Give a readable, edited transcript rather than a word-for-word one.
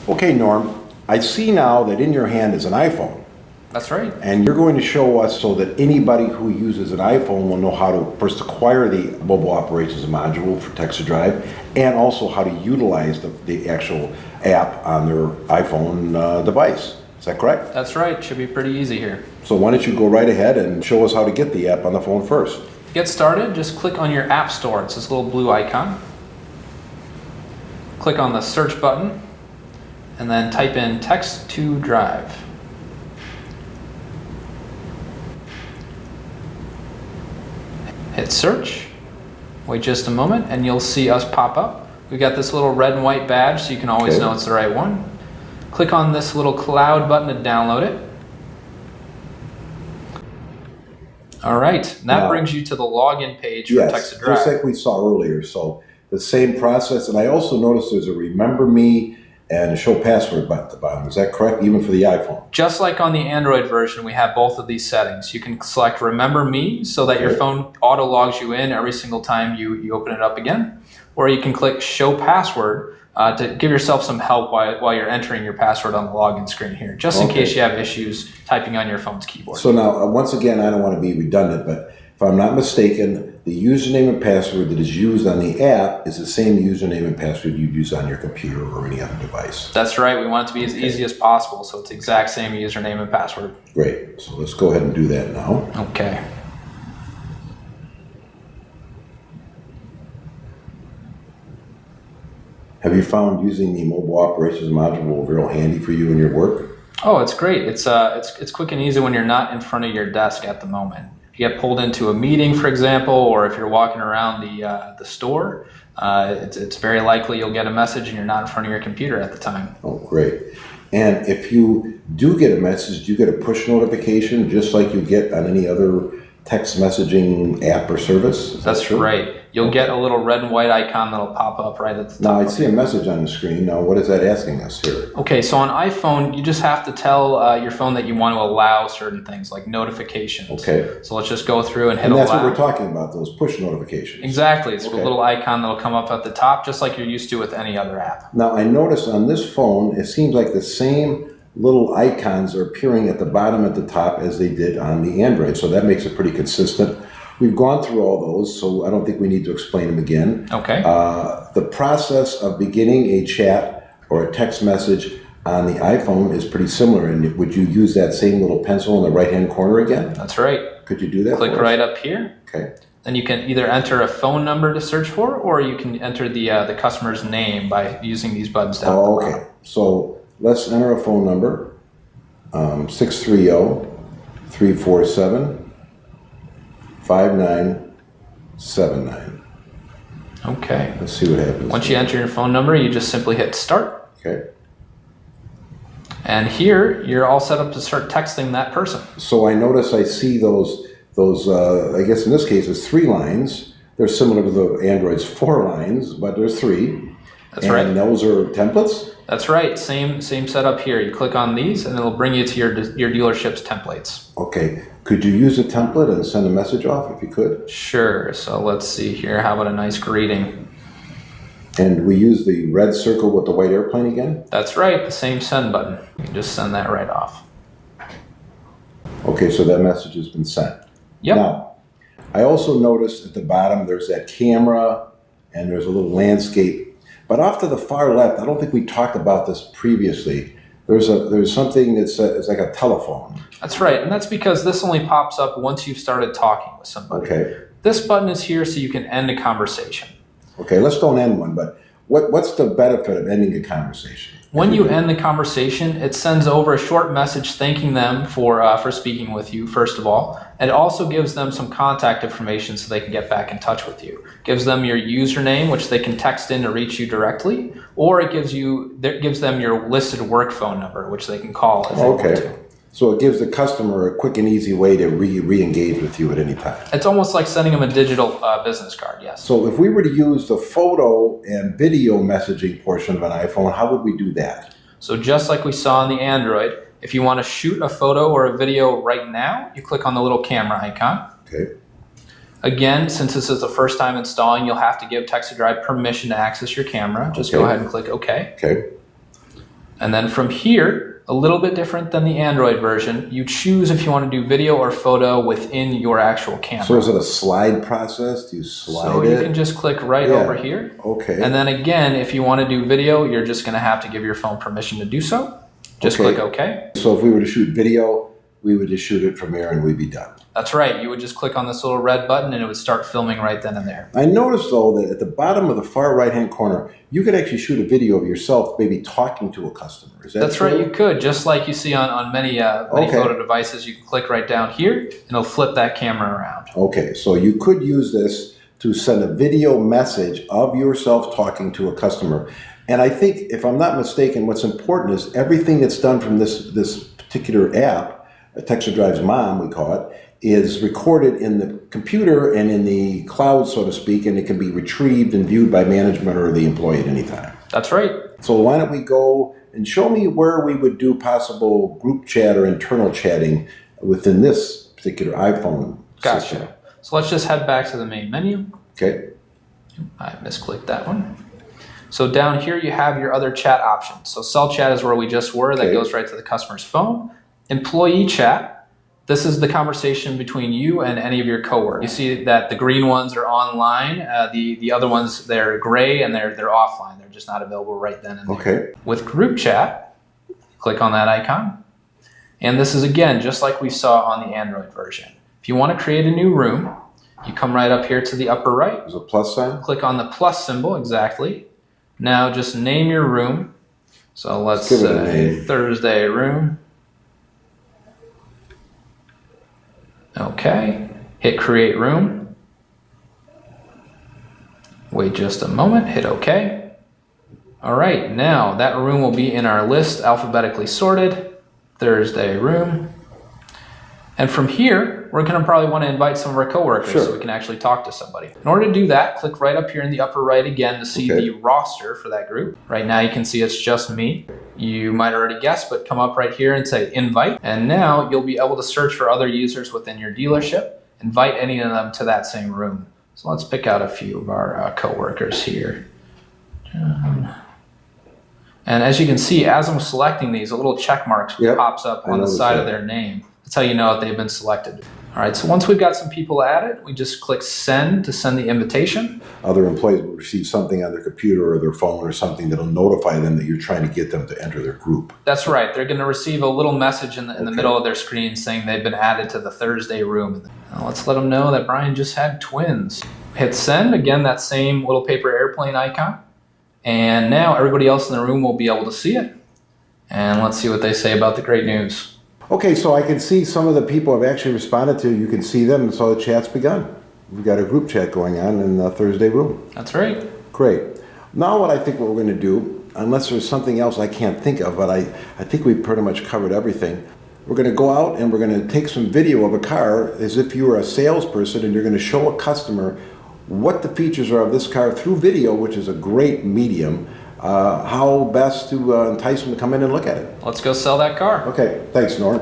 Okay, Norm, I see now that in your hand is an iPhone. That's right. And you're going to show us so that anybody who uses an iPhone will know how to first acquire the Mobile Operations Module for TEXT2DRIVE and also how to utilize the actual app on their iPhone device. Is that correct? That's right. Should be pretty easy here. So why don't you go right ahead and show us how to get the app on the phone first. To get started, just click on your App Store. It's this little blue icon. Click on the search button and then type in TEXT2DRIVE. Hit search, wait just a moment, and you'll see us pop up. We've got this little red and white badge so you can always know it's the right one. Click on this little cloud button to download it. All right, that brings you to the login page for TEXT2DRIVE. Just like we saw earlier. So the same process, and I also noticed there's a Remember Me and a Show Password button at the bottom. Is that correct, even for the iPhone? Just like on the Android version, we have both of these settings. You can select Remember Me so that your phone auto logs you in every single time you open it up again. Or you can click Show Password to give yourself some help while you're entering your password on the login screen here, just in case you have issues typing on your phone's keyboard. So now, once again, I don't want to be redundant, but if I'm not mistaken, the username and password that is used on the app is the same username and password you'd use on your computer or any other device. That's right. We want it to be as easy as possible, so it's the exact same username and password. Great. So let's go ahead and do that now. Okay. Have you found using the Mobile Operations Module real handy for you in your work? Oh, it's great. It's quick and easy when you're not in front of your desk at the moment. If you get pulled into a meeting, for example, or if you're walking around the store, it's very likely you'll get a message and you're not in front of your computer at the time. Oh, great. And if you do get a message, do you get a push notification just like you get on any other text messaging app or service? That's right. You'll get a little red and white icon that'll pop up right at the top. Now, I see a message on the screen. Now, what is that asking us here? Okay, so on iPhone, you just have to tell your phone that you want to allow certain things like notifications. Okay. So let's just go through and hit allow. And that's what we're talking about, those push notifications. Exactly. It's a little icon that'll come up at the top, just like you're used to with any other app. Now, I noticed on this phone, it seems like the same little icons are appearing at the bottom at the top as they did on the Android. So that makes it pretty consistent. We've gone through all those, so I don't think we need to explain them again. Okay. The process of beginning a chat or a text message on the iPhone is pretty similar. And would you use that same little pencil in the right-hand corner again? That's right. Could you do that? Click right up here. Okay. Then you can either enter a phone number to search for, or you can enter the customer's name by using these buttons down at the bottom. So let's enter a phone number, 630-347-5979. Okay. Let's see what happens. Once you enter your phone number, you just simply hit start. Okay. And here, you're all set up to start texting that person. So I notice I see those I guess in this case it's 3 lines. They're similar to the Android's 4 lines, but there's 3. That's right. And those are templates? That's right. Same setup here. You click on these and it'll bring you to your dealership's templates. Okay. Could you use a template and send a message off if you could? Sure. So let's see here. How about a nice greeting? And we use the red circle with the white airplane again? That's right. The same send button. You can just send that right off. Okay, so that message has been sent. Yep. Now, I also noticed at the bottom there's that camera and there's a little landscape. But off to the far left, I don't think we talked about this previously. There's something that's it's like a telephone. That's right, and that's because this only pops up once you've started talking with somebody. Okay. This button is here so you can end a conversation. Okay, let's don't end one, but what's the benefit of ending a conversation? When you end the conversation, it sends over a short message thanking them for speaking with you, first of all. It also gives them some contact information so they can get back in touch with you. Gives them your username, which they can text in to reach you directly, or it gives them your listed work phone number, which they can call if they want to. So it gives the customer a quick and easy way to re-engage with you at any time. It's almost like sending them a digital business card, yes. So if we were to use the photo and video messaging portion of an iPhone, how would we do that? So just like we saw on the Android, if you want to shoot a photo or a video right now, you click on the little camera icon. Okay. Again, since this is the first time installing, you'll have to give TEXT2DRIVE permission to access your camera. Just go ahead and click OK. Okay. And then from here, a little bit different than the Android version, you choose if you want to do video or photo within your actual camera. So is it a slide process? Do you slide it? So you can just click right over here. Okay. And then again, if you want to do video, you're just going to have to give your phone permission to do so. Just click OK. So if we were to shoot video, we would just shoot it from here and we'd be done. That's right. You would just click on this little red button and it would start filming right then and there. I noticed though that at the bottom of the far right-hand corner, you could actually shoot a video of yourself maybe talking to a customer. Is that That's true? right. You could, just like you see on many photo devices. You can click right down here and it'll flip that camera around. Okay, so you could use this to send a video message of yourself talking to a customer. And I think, if I'm not mistaken, what's important is everything that's done from this particular app, TEXT2DRIVE's Mom, we call it, is recorded in the computer and in the cloud, so to speak, and it can be retrieved and viewed by management or the employee at any time. That's right. So why don't we go and show me where we would do possible group chat or internal chatting within this particular iPhone system. Gotcha. So let's just head back to the main menu. Okay. I misclicked that one. So down here you have your other chat options. So cell chat is where we just were. That goes right to the customer's phone. Employee chat. This is the conversation between you and any of your coworkers. You see that the green ones are online. The other ones, they're gray and they're offline. They're just not available right then and there. Okay. With group chat, click on that icon. And this is, again, just like we saw on the Android version. If you want to create a new room, you come right up here to the upper right. There's a plus sign. Click on the plus symbol, exactly. Now just name your room. So let's say Thursday room. Okay, hit create room. Wait just a moment, hit OK. All right, now that room will be in our list alphabetically sorted, Thursday room. And from here, we're going to probably want to invite some of our coworkers so we can actually talk to somebody. In order to do that, click right up here in the upper right again to see the roster for that group. Right now you can see it's just me. You might already guess, but come up right here and say invite. And now you'll be able to search for other users within your dealership, invite any of them to that same room. So let's pick out a few of our coworkers here. And as you can see, as I'm selecting these, a little check mark pops up on the side of their name. That's how you know that they've been selected. All right, so once we've got some people added, we just click send to send the invitation. Other employees will receive something on their computer or their phone or something that'll notify them that you're trying to get them to enter their group. That's right. They're going to receive a little message in the middle of their screen saying they've been added to the Thursday room. Now let's let them know that Brian just had twins. Hit send, again, that same little paper airplane icon. And now everybody else in the room will be able to see it. And let's see what they say about the great news. Okay, so I can see some of the people have actually responded to. You can see them, and so the chat's begun. We've got a group chat going on in the Thursday room. That's right. Great. Now what I think what we're going to do, unless there's something else I can't think of, but I think we've pretty much covered everything. We're going to go out and we're going to take some video of a car as if you were a salesperson, and you're going to show a customer what the features are of this car through video, which is a great medium. How best to entice them to come in and look at it. Let's go sell that car. Okay, thanks, Norm.